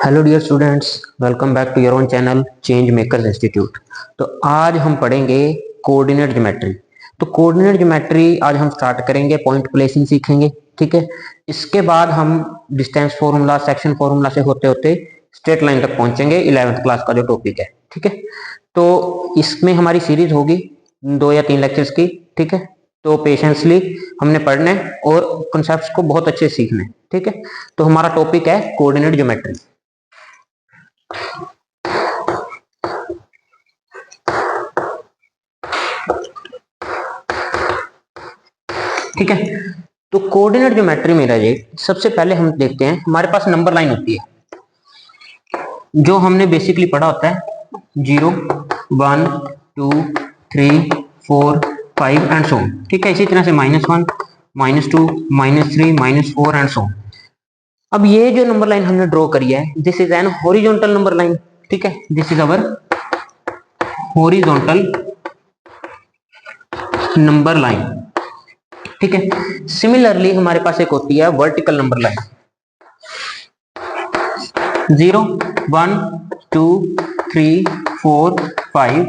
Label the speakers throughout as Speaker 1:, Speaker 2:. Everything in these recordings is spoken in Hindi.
Speaker 1: Hello dear students, welcome back to your own channel change makers institute. तो आज हम पढ़ेंगे कोऑर्डिनेट ज्योमेट्री। तो कोऑर्डिनेट ज्योमेट्री आज हम स्टार्ट करेंगे, पॉइंट प्लेसिंग सीखेंगे। ठीक है, इसके बाद हम डिस्टेंस फॉर्मूला, सेक्शन फॉर्मूला से होते होते स्ट्रेट लाइन तक पहुंचेंगे 11th क्लास का जो टॉपिक है। ठीक है, तो इसमें हमारी सीरीज होगी 2 या 3 लेक्चर्स की। ठीक है, तो पेशेंसली हमने पढ़ना है और कॉन्सेप्ट्स को बहुत अच्छे से सीखना है। ठीक है, तो हमारा टॉपिक है कोऑर्डिनेट ज्योमेट्री। ठीक है, तो कोऑर्डिनेट ज्योमेट्री में रहे सबसे पहले हम देखते हैं, हमारे पास नंबर लाइन होती है जो हमने बेसिकली पढ़ा होता है 0 1 2 3 4 5 एंड सो। ठीक है, इसी तरह से -1 -2 -3 -4 एंड सो। अब ये जो नंबर लाइन हमने ड्रॉ करी है, this is an horizontal number line. ठीक है, this is our horizontal number line. ठीक है, सिमिलरली हमारे पास एक होती है वर्टिकल नंबर लाइन 0 1 2 3 4 5।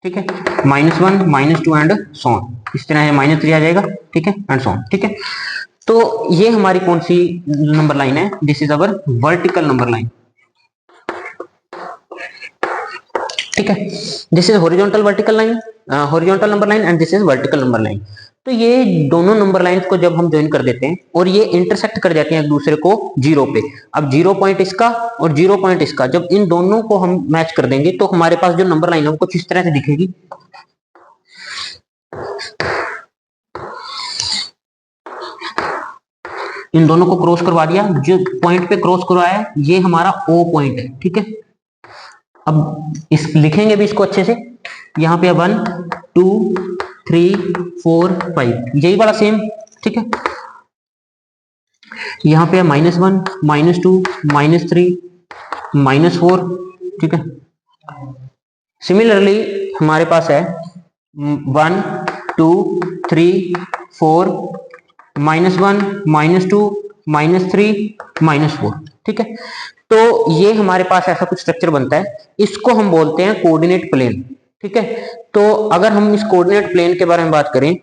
Speaker 1: ठीक है, -1 -2 एंड सो ऑन। इस तरह -3 आ जाएगा। ठीक है, एंड सो ऑन। ठीक है, तो ये हमारी कौन सी नंबर लाइन है? This is our vertical number line. ठीक है, this is horizontal vertical line, horizontal number line and this is vertical number line. तो ये दोनों नंबर लाइंस को जब हम ज्वाइन कर देते हैं और ये इंटरसेक्ट कर जाते हैं एक दूसरे को 0 पे। अब 0 पॉइंट इसका और 0 पॉइंट इसका, जब इन दोनों को हम मैच कर देंगे तो हमारे पास जो नंबर लाइन है वो कुछ इस तरह से दिखेगी। इन दोनों को क्रॉस करवा दिया, जो पॉइंट पे क्रॉस करवाया है ये हमारा O पॉइंट है। ठीक है, अब इस लिखेंगे भी इसको अच्छे से। यहाँ पे 1 2 3 4 5 यही वाला सेम। ठीक है, यहाँ पे -1 -2 -3 -4। ठीक है, सिमिलरली हमारे पास है 1 2 3 4 -1 -2 -3 -4। ठीक है, तो ये हमारे पास ऐसा कुछ स्ट्रक्चर बनता है, इसको हम बोलते हैं कोऑर्डिनेट प्लेन। ठीक है, तो अगर हम इस कोऑर्डिनेट प्लेन के बारे में बात करें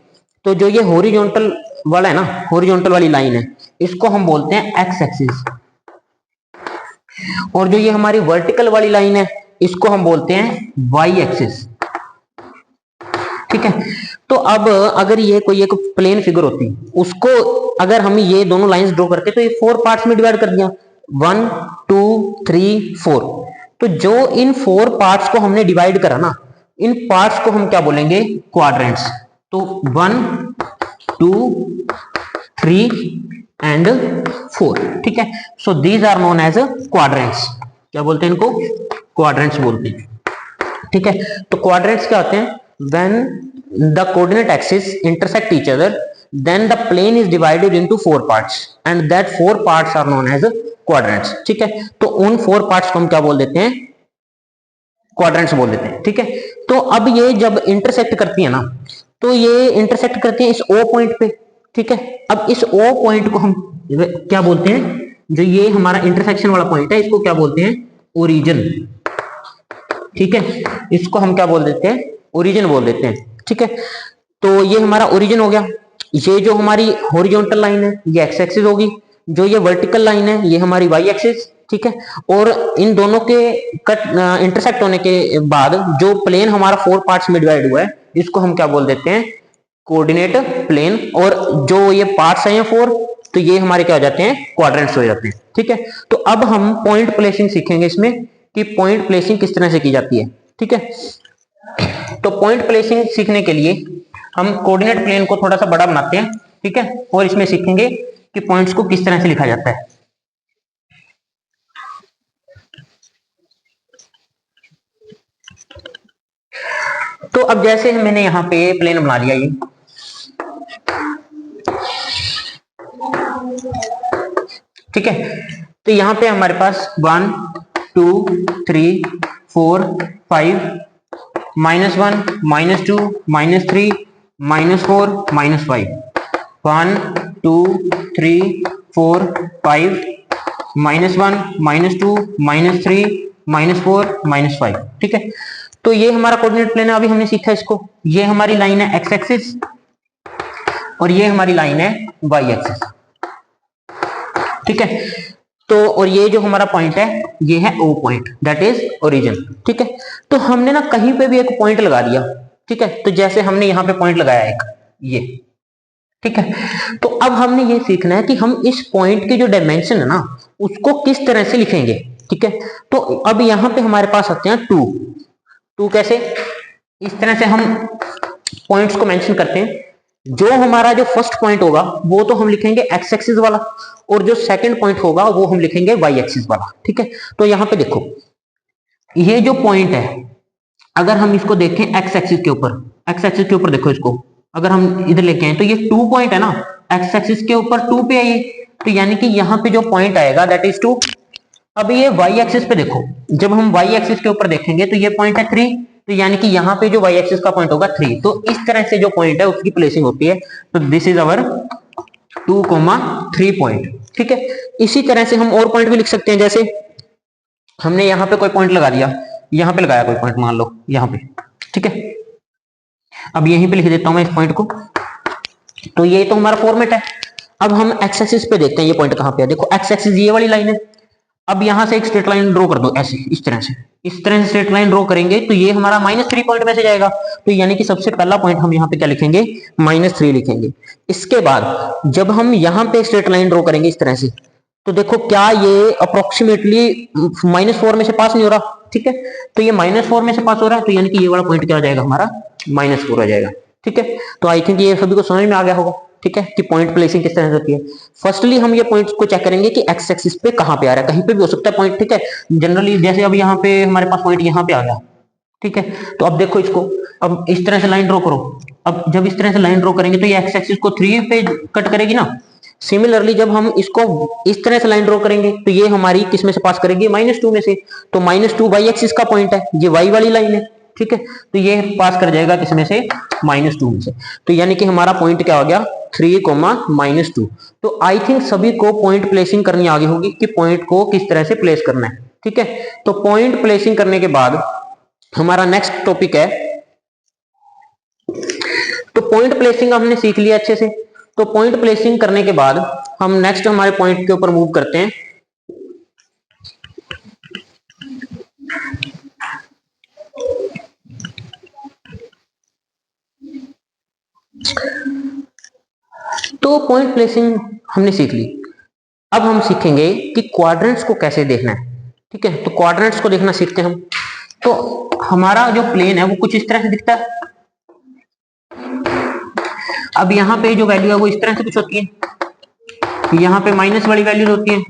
Speaker 1: तो जो ये हॉरिजॉन्टल वाला है ना, हॉरिजॉन्टल वाली लाइन है, इसको हम बोलते हैं एक्स एक्सिस। और जो ये हमारी वर्टिकल वाली लाइन है इसको हम बोलते हैं वाई एक्सिस। ठीक है, तो अब अगर ये कोई एक प्लेन फिगर होती, उसको अगर हम ये दोनों लाइंस ड्रॉ करते तो ये 4 पार्ट्स में डिवाइड कर दिया, 1 2 3 4। तो जो इन 4 पार्ट्स को हमने डिवाइड करा ना, इन पार्ट्स को हम क्या बोलेंगे? क्वाड्रेंट्स। तो 1 2 3 एंड 4। ठीक है, so these are known as quadrants. क्या बोलते हैं इनको? क्वाड्रेंट्स बोलते हैं। ठीक है, तो क्वाड्रेंट्स क्या होते हैं? when the coordinate axis intersect each other, then the plane is divided into 4 parts and that 4 parts are known as quadrants। ठीक है, तो उन 4 parts को हम क्या बोल देते हैं? क्वाड्रेंट्स बोल देते हैं। ठीक है, तो अब ये जब इंटरसेक्ट करती है ना, तो ये इंटरसेक्ट करती है इस O पॉइंट पे। ठीक है, अब इस O पॉइंट को हम क्या बोलते हैं? जो ये हमारा इंटरसेक्शन वाला पॉइंट है इसको क्या बोलते हैं? ओरिजिन। ठीक है, इसको हम क्या बोल देते हैं? ओरिजिन बोल देते हैं। ठीक है, तो ये हमारा ओरिजिन हो गया। ये जो हमारी हॉरिजॉन्टल लाइन है ये एक्स एक्सिस होगी, जो ये वर्टिकल लाइन है ये हमारी वाई एक्सिस। ठीक है, और इन दोनों के कट इंटरसेक्ट होने के बाद जो प्लेन हमारा 4 पार्ट्स में डिवाइड हुआ है इसको हम क्या बोल देते हैं? Coordinate plane. और जो ये पार्ट्स हैं 4, तो ये हमारे क्या हो जाते हैं? क्वाड्रेंट्स हो जाते हैं। ठीक है, तो अब हम पॉइंट प्लेसिंग सीखेंगे इसमें कि पॉइंट प्लेसिंग किस तरह से की जाती है। ठीक है, तो पॉइंट प्लेसिंग सीखने के लिए हम कोऑर्डिनेट प्लेन को थोड़ा सा बड़ा बनाते हैं। ठीक है, और इसमें सीखेंगे कि पॉइंट्स को किस तरह से लिखा जाता है। तो अब जैसे मैंने यहाँ पे प्लेन बना लिया ये, ठीक है, तो यहाँ पे हमारे पास 1 2 3 4 5 -1 -2 -3 -4 -5 1 2 3 4 5 -1, -2, -3, -4, -5। ठीक है, तो ये हमारा कोऑर्डिनेट प्लेन है। अभी हमने सीखा इसको, ये हमारी लाइन है एक्स एक्सिस और ये हमारी लाइन है वाई एक्सिस। ठीक है, तो और ये जो हमारा पॉइंट है ये है O point, that is origin. ठीक है, तो हमने ना कहीं पे भी एक पॉइंट लगा दिया। ठीक है, तो जैसे हमने यहाँ पे पॉइंट लगाया एक ये। ठीक है, तो अब हमने ये सीखना है कि हम इस पॉइंट के जो डायमेंशन है ना उसको किस तरह से लिखेंगे। ठीक है, तो अब यहाँ पे हमारे पास आते हैं टू कैसे, इस तरह से हम पॉइंट्स को मेंशन करते हैं। जो हमारा जो फर्स्ट पॉइंट होगा वो तो हम लिखेंगे एक्स एक्सिस वाला, और जो सेकंड पॉइंट होगा वो हम लिखेंगे वाई एक्सिस वाला। ठीक है, तो यहाँ पे देखो ये जो पॉइंट है अगर हम इसको देखें एक्स एक्सिस के ऊपर, एक्स एक्सिस के ऊपर देखो इसको, अगर हम इधर लेके आए तो ये 2 पॉइंट है ना, एक्स एक्सिस के ऊपर 2 पे है ये, तो यानी कि यहाँ पे जो पॉइंट आएगा दैट इज 2। अब ये वाई एक्सिस पे देखो, जब हम वाई एक्सिस के ऊपर देखेंगे तो ये पॉइंट है 3, तो यानी कि यहाँ पे जो वाई एक्सिस का पॉइंट होगा 3। तो इस तरह से जो पॉइंट है उसकी प्लेसिंग होती है। तो दिस इज अवर 2,3 पॉइंट। ठीक है, इसी तरह से हम और पॉइंट भी लिख सकते हैं, जैसे हमने यहाँ पे कोई पॉइंट लगा दिया, यहाँ पे लगाया कोई पॉइंट, मान लो यहाँ पे। ठीक है, अब यहीं पे लिख देता हूं मैं इस पॉइंट को। तो ये तो हमारा फॉर्मेट है। अब हम एक्स एक्सिस पे देखते हैं ये पॉइंट कहाँ पे है। देखो एक्स एक्सिस ये वाली लाइन है। अब यहां से एक स्ट्रेट लाइन ड्रॉ कर दो ऐसे, इस तरह से स्ट्रेट लाइन ड्रॉ करेंगे तो ये हमारा -3 पॉइंट में से जाएगा। तो यानी कि सबसे पहला पॉइंट हम यहाँ पे क्या लिखेंगे, -3 लिखेंगे। इसके बाद जब हम यहाँ पे स्ट्रेट लाइन ड्रॉ करेंगे इस तरह से, तो देखो क्या ये अप्रोक्सीमेटली -4 में से पास नहीं हो रहा। ठीक है, तो ये -4 में से पास हो रहा है, तो यानी कि ये वाला पॉइंट क्या हो जाएगा हमारा, -4 आ जाएगा। ठीक है, तो आई थिंक ये सभी को समझ में आ गया होगा। ठीक है, कि पॉइंट प्लेसिंग किस तरह से होती है। फर्स्टली हम ये पॉइंट्स को चेक करेंगे कि एक्स एक्सिस पे कहां पे आ रहा है, कहीं पे भी हो सकता है पॉइंट। ठीक है, जनरली जैसे अब यहाँ पे हमारे पास पॉइंट यहाँ पे आ गया। ठीक है, तो अब देखो इसको, अब इस तरह से लाइन ड्रॉ करो। अब जब इस तरह से लाइन ड्रॉ करेंगे तो ये एक्स एक्सिस को 3 पे कट करेगी ना। सिमिलरली जब हम इसको इस तरह से लाइन ड्रॉ करेंगे तो ये हमारी किस में से पास करेगी, -2 में से। तो -2 वाई एक्सिस का पॉइंट है, ये वाई वाली लाइन है। ठीक है, तो ये पास कर जाएगा किसमें से, -2 में से। तो यानी कि हमारा पॉइंट क्या हो गया, 3, -2। तो आई थिंक सभी को पॉइंट प्लेसिंग करनी आगे होगी कि पॉइंट को किस तरह से प्लेस करना है। ठीक है, तो पॉइंट प्लेसिंग करने के बाद हमारा नेक्स्ट टॉपिक है, तो पॉइंट प्लेसिंग हमने सीख लिया अच्छे से। तो पॉइंट प्लेसिंग करने के बाद हम नेक्स्ट हमारे पॉइंट के ऊपर मूव करते हैं। तो पॉइंट प्लेसिंग हमने सीख ली। अब हम सीखेंगे कि क्वाड्रेंट्स को कैसे देखना है। ठीक है, तो क्वाड्रेंट्स को देखना सीखते हैं हम। तो हमारा जो प्लेन है वो कुछ इस तरह से दिखता है। अब यहाँ पे जो वैल्यू है वो इस तरह से कुछ होती है, यहाँ पे माइनस वाली वैल्यूज होती है,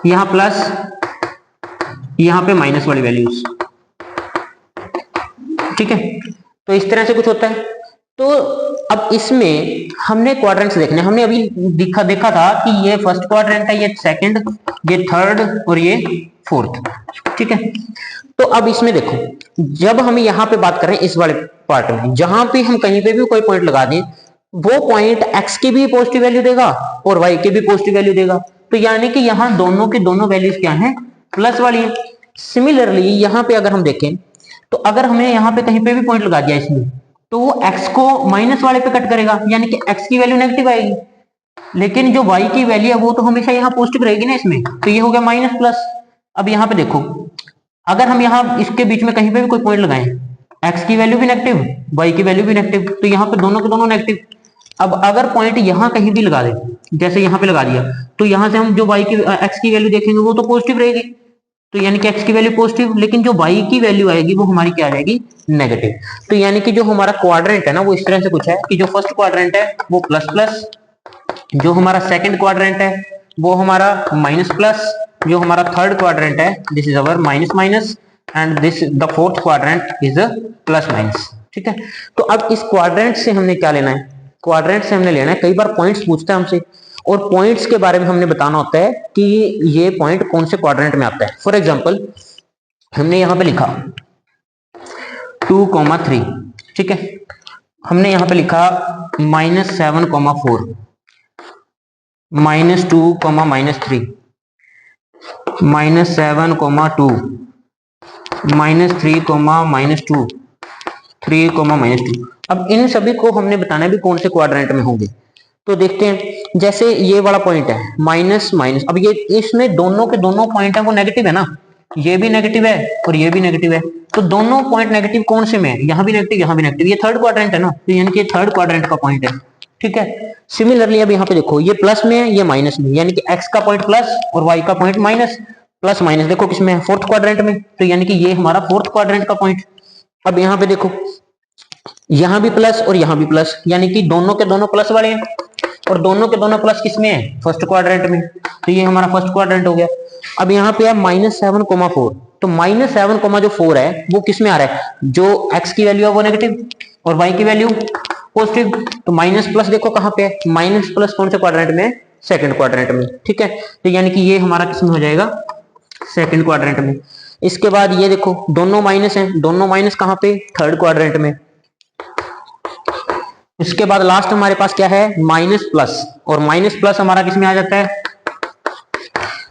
Speaker 1: यहाँ प्लस, यहाँ पे माइनस वाली वैल्यूज। ठीक है, तो इस तरह से कुछ होता है। तो अब इसमें हमने क्वाड्रेंट्स देखने, हमने अभी देखा था कि ये फर्स्ट क्वाड्रेंट है, ये सेकंड, ये थर्ड और ये फोर्थ। ठीक है, तो अब इसमें देखो, जब हम यहाँ पे बात करें इस वाले पार्ट में, जहां पे हम कहीं पे भी कोई पॉइंट लगा दें वो पॉइंट एक्स की भी पॉजिटिव वैल्यू देगा और वाई की भी पॉजिटिव वैल्यू देगा। तो यानी कि यहाँ दोनों की दोनों वैल्यूज क्या है, प्लस वाली है। सिमिलरली यहाँ पे अगर हम देखें तो अगर हमने यहाँ पे कहीं पे भी पॉइंट लगा दिया इसमें, तो वो x को माइनस वाले पे कट करेगा, यानी कि x की वैल्यू नेगेटिव आएगी। लेकिन जो y की वैल्यू है वो तो हमेशा यहाँ पॉजिटिव रहेगी ना इसमें, तो ये हो गया माइनस प्लस। अब यहाँ पे देखो, अगर हम यहाँ इसके बीच में कहीं पे भी कोई पॉइंट लगाएं, x की वैल्यू भी नेगेटिव, y की वैल्यू भी नेगेटिव, तो यहाँ पे दोनों के दोनों नेगेटिव। अब अगर पॉइंट यहाँ कहीं भी लगा दे, जैसे यहाँ पे लगा दिया, तो यहाँ से हम जो y की x की वैल्यू देखेंगे वो तो पॉजिटिव रहेगी, तो यानी कि x की वैल्यू पॉजिटिव, लेकिन जो y की वैल्यू आएगी वो हमारी क्या आ जाएगी, नेगेटिव। तो यानी कि जो हमारा क्वाड्रेंट है ना वो इस तरह से कुछ है कि जो फर्स्ट क्वाड्रेंट है वो प्लस प्लस, जो हमारा सेकंड क्वाड्रेंट है वो हमारा माइनस प्लस, जो हमारा थर्ड क्वाड्रेंट है this is our minus minus, and this the fourth quadrant is plus minus. ठीक है, तो अब इस क्वाड्रेंट से हमने क्या लेना है, क्वाड्रेंट से हमने लेना है, कई बार पॉइंट्स पूछता है हमसे और पॉइंट्स के बारे में हमने बताना होता है कि ये पॉइंट कौन से क्वाड्रेंट में आता है। फॉर एग्जांपल हमने यहां पे लिखा 2,3, ठीक है, हमने यहां पे लिखा -7,4, -2, -3, -7, -3, -2, 3, -2। अब इन सभी को हमने बताना है भी कौन से क्वाड्रेंट में होंगे। तो देखते हैं, जैसे ये वाला पॉइंट है माइनस माइनस, अब ये इसमें दोनों के दोनों पॉइंट है वो नेगेटिव है ना, ये भी नेगेटिव है और ये भी नेगेटिव है, तो दोनों पॉइंट नेगेटिव कौन से में है, यहाँ भी नेगेटिव यहाँ भी नेगेटिव, ये थर्ड क्वाड्रेंट है ना, तो यानी कि थर्ड क्वाड्रेंट का पॉइंट है। ठीक है, सिमिलरली अब यहाँ पे देखो ये प्लस में है ये माइनस में, यानी कि एक्स का पॉइंट प्लस और वाई का पॉइंट माइनस, प्लस माइनस देखो किसमें है, फोर्थ क्वाड्रेंट में, तो यानी कि ये हमारा फोर्थ क्वाड्रेंट का पॉइंट। अब यहाँ पे देखो यहां भी प्लस और यहां भी प्लस, यानी कि दोनों के दोनों प्लस वाले हैं, और दोनों के दोनों प्लस किसमें है, फर्स्ट क्वाड्रेंट में, तो ये हमारा फर्स्ट क्वाड्रेंट हो गया। अब यहाँ पे है -7, तो -7, जो 4 है वो किस में आ रहा है, जो x की वैल्यू है वो नेगेटिव और y की वैल्यू पॉजिटिव, तो माइनस प्लस देखो कहां पे है, माइनस प्लस कौन से क्वाड्रेंट में, सेकंड क्वाड्रेंट में। ठीक है, तो यानी कि ये हमारा किसमें हो जाएगा, सेकंड क्वाड्रेंट में। इसके बाद ये देखो दोनों माइनस हैं, दोनों माइनस कहां पे, थर्ड क्वाड्रेंट में। इसके बाद लास्ट हमारे पास क्या है, माइनस प्लस, और माइनस प्लस हमारा किसमें आ जाता है,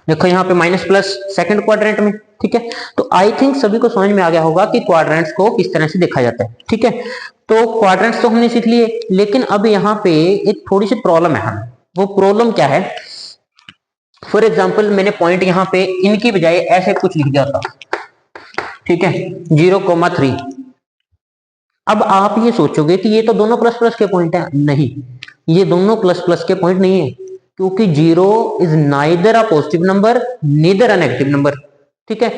Speaker 1: देखो यहाँ पे माइनस प्लस सेकंड क्वाड्रेंट में। ठीक है, तो आई थिंक सभी को समझ में आ गया होगा कि क्वाड्रेंट्स को किस तरह से देखा जाता है। ठीक है, तो क्वाड्रेंट्स तो हमने सीख लिए, लेकिन अब यहाँ पे एक थोड़ी सी प्रॉब्लम है, हम वो प्रॉब्लम क्या है, फॉर एग्जाम्पल मैंने पॉइंट यहाँ पे इनकी बजाय ऐसे कुछ लिख दिया था, ठीक है 0,3। अब आप ये सोचोगे कि ये तो दोनों प्लस प्लस के पॉइंट है, नहीं ये दोनों प्लस प्लस के पॉइंट नहीं है, क्योंकि 0 is neither a positive number neither a negative number. ठीक है,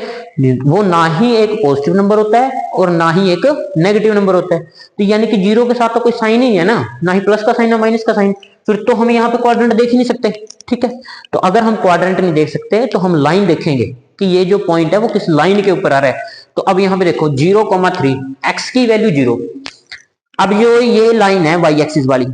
Speaker 1: वो ना ही एक पॉजिटिव नंबर होता है और ना ही एक नेगेटिव नंबर होता है, तो यानी कि 0 के साथ तो कोई साइन ही है ना, ना ही प्लस का साइन ना माइनस का साइन, फिर तो हम यहाँ पे क्वाड्रेंट देख ही नहीं सकते। ठीक है, तो अगर हम क्वाड्रेंट नहीं देख सकते तो हम लाइन देखेंगे कि ये जो पॉइंट है वो किस लाइन के ऊपर आ रहा है। तो अब यहाँ पे देखो 0,3, x की वैल्यू 0, अब ये लाइन है y एक्सिस वाली,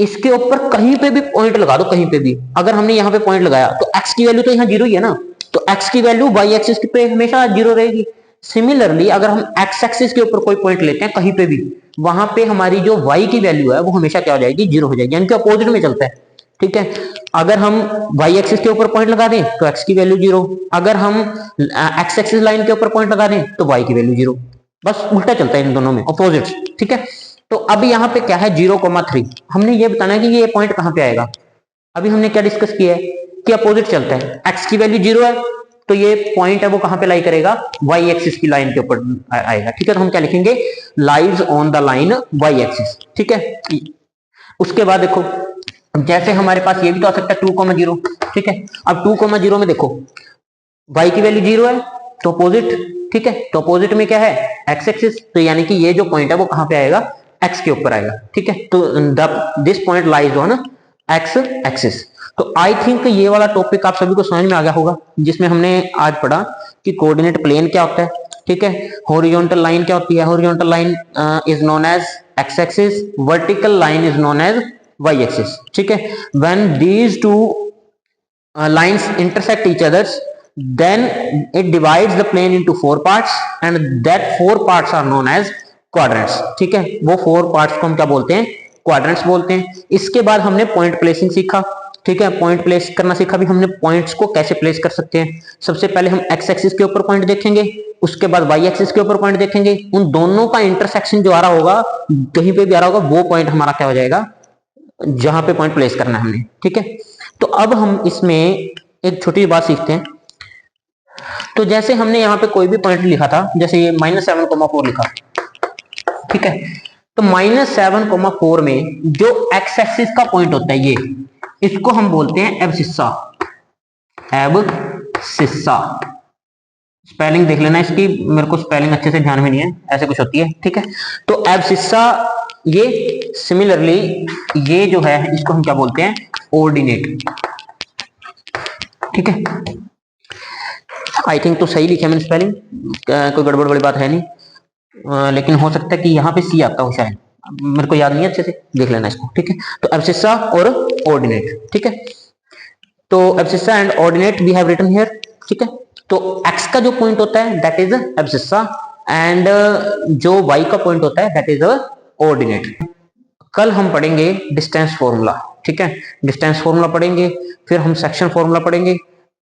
Speaker 1: इसके ऊपर कहीं पे भी पॉइंट लगा दो, कहीं पे भी, अगर हमने यहाँ पे पॉइंट लगाया तो x की वैल्यू तो यहाँ 0 ही है ना, तो x की वैल्यू y एक्सिस पे हमेशा 0 रहेगी। सिमिलरली अगर हम x एक्सिस के ऊपर कोई पॉइंट लेते हैं कहीं पे भी, वहां पे हमारी जो y की वैल्यू है वो हमेशा क्या हो जाएगी, 0 हो जाएगी, यानी कि अपोजिट में चलता है। ठीक है, अगर हम y एक्सिस के ऊपर पॉइंट लगा दें तो x की वैल्यू 0, अगर हम x एक्सिस लाइन के ऊपर पॉइंट लगा दें तो y की वैल्यू 0, बस उल्टा चलता है इन दोनों में, अपोजिट। ठीक है, तो अभी यहाँ पे क्या है 0,3, हमने ये बताना है कि ये पॉइंट कहां पे आएगा। अभी हमने क्या डिस्कस किया है कि अपोजिट चलता है, x की वैल्यू 0 है तो ये पॉइंट है वो कहां पे लाई करेगा, y एक्सिस की लाइन के ऊपर आएगा। ठीक है, तो हम क्या लिखेंगे, lies on the line y axis. ठीक है, उसके बाद देखो जैसे हमारे पास ये भी तो आ सकता है 2,0। ठीक है, अब 2,0 में देखो y की वैल्यू 0 है तो अपोजिट। ठीक है, तो अपोजिट में क्या है, x एक्सिस, तो यानी कि ये जो पॉइंट है वो कहां पे आएगा, x के ऊपर आएगा। ठीक है, तो this point lies on x axis. तो आई थिंक ये वाला टॉपिक आप सभी को समझ में आ गया होगा, जिसमें हमने आज पढ़ा कि कोऑर्डिनेट प्लेन क्या होता है। ठीक है, हॉरिजॉन्टल लाइन क्या होती है, horizontal line is known as x axis, vertical line is known as y axis. ठीक है, when these two lines intersect each others, then it divides the plane into 4 parts and that 4 parts are known as quadrants। ठीक है, वो 4 parts को हम क्या बोलते हैं, quadrants बोलते हैं। इसके बाद हमने पॉइंट प्लेसिंग सीखा। ठीक है, पॉइंट प्लेस करना सीखा भी हमने, पॉइंट्स को कैसे प्लेस कर सकते हैं। सबसे पहले हम x एक्सिस के ऊपर पॉइंट देखेंगे, उसके बाद y एक्सिस के ऊपर पॉइंट देखेंगे, उन दोनों का इंटरसेक्शन जो आ रहा होगा, कहीं पे भी आ रहा होगा, वो पॉइंट हमारा क्या हो जाएगा, जहां पे पॉइंट प्लेस करना है हमने। ठीक है, तो अब हम इसमें एक छोटी बात सीखते हैं। तो जैसे हमने यहाँ पे कोई भी पॉइंट लिखा था, जैसे ये -7,4 लिखा। ठीक है, तो -7,4 में जो x एक्सिस का पॉइंट होता है ये, इसको हम बोलते हैं एब्सिस्सा। एब्सिस्सा स्पेलिंग देख लेना इसकी, मेरे को स्पेलिंग अच्छे से ध्यान में नहीं है, ऐसे कुछ होती है। ठीक है, तो एब्सिस्सा ये सिमिलरली ये जो है इसको हम क्या बोलते हैं, ऑर्डिनेट। ठीक है, आई थिंक तो सही लिखा मैंने स्पेलिंग, कोई गड़बड़ वाली बात है नहीं, लेकिन हो सकता है कि यहाँ पे सी आता हो शायद, मेरे को याद नहीं है, अच्छे से देख लेना इसको। ठीक है, तो एब्सिस्सा और ऑर्डिनेट। ठीक है, तो abscissa and ordinate we have written here. ठीक है, तो x का जो पॉइंट होता है दैट इज एब्सिस्सा एंड जो y का पॉइंट होता है दैट इज ऑर्डिनेट। कल हम पढ़ेंगे डिस्टेंस फॉर्मूला। ठीक है, डिस्टेंस फॉर्मूला पढ़ेंगे, फिर हम सेक्शन फॉर्मूला पढ़ेंगे,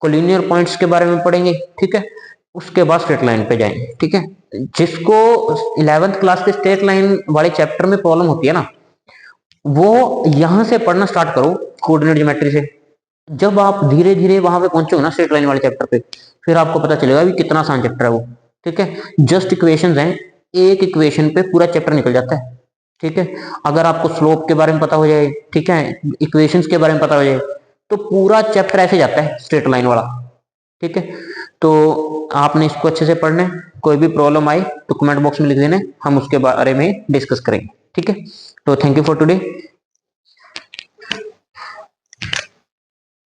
Speaker 1: कोलिनियर पॉइंट्स के बारे में पढ़ेंगे, ठीक है। उसके बाद स्ट्रेट लाइन पे जाएंगे, ठीक है। जिसको 11th क्लास के स्ट्रेट लाइन वाले चैप्टर में प्रॉब्लम होती है ना, वो यहां से पढ़ना स्टार्ट करो कोऑर्डिनेट ज्योमेट्री से। जब आप धीरे धीरे वहां पे पहुंचोगे ना स्ट्रेट लाइन वाले चैप्टर पे, फिर आपको पता चलेगा भी कितना आसान चैप्टर है वो, ठीक है। जस्ट इक्वेशंस हैं, एक इक्वेशन पे पूरा चैप्टर निकल जाता है, ठीक है। अगर आपको स्लोप के बारे में पता हो जाए, ठीक है, इक्वेशंस के बारे में पता हो जाए, तो पूरा चैप्टर ऐसे जाता है स्ट्रेट लाइन वाला, ठीक है। तो आपने इसको अच्छे से पढ़ना है। कोई भी प्रॉब्लम आए तो कमेंट बॉक्स में लिख देना, हम उसके बारे में डिस्कस करेंगे, ठीक है। तो थैंक यू फॉर टुडे।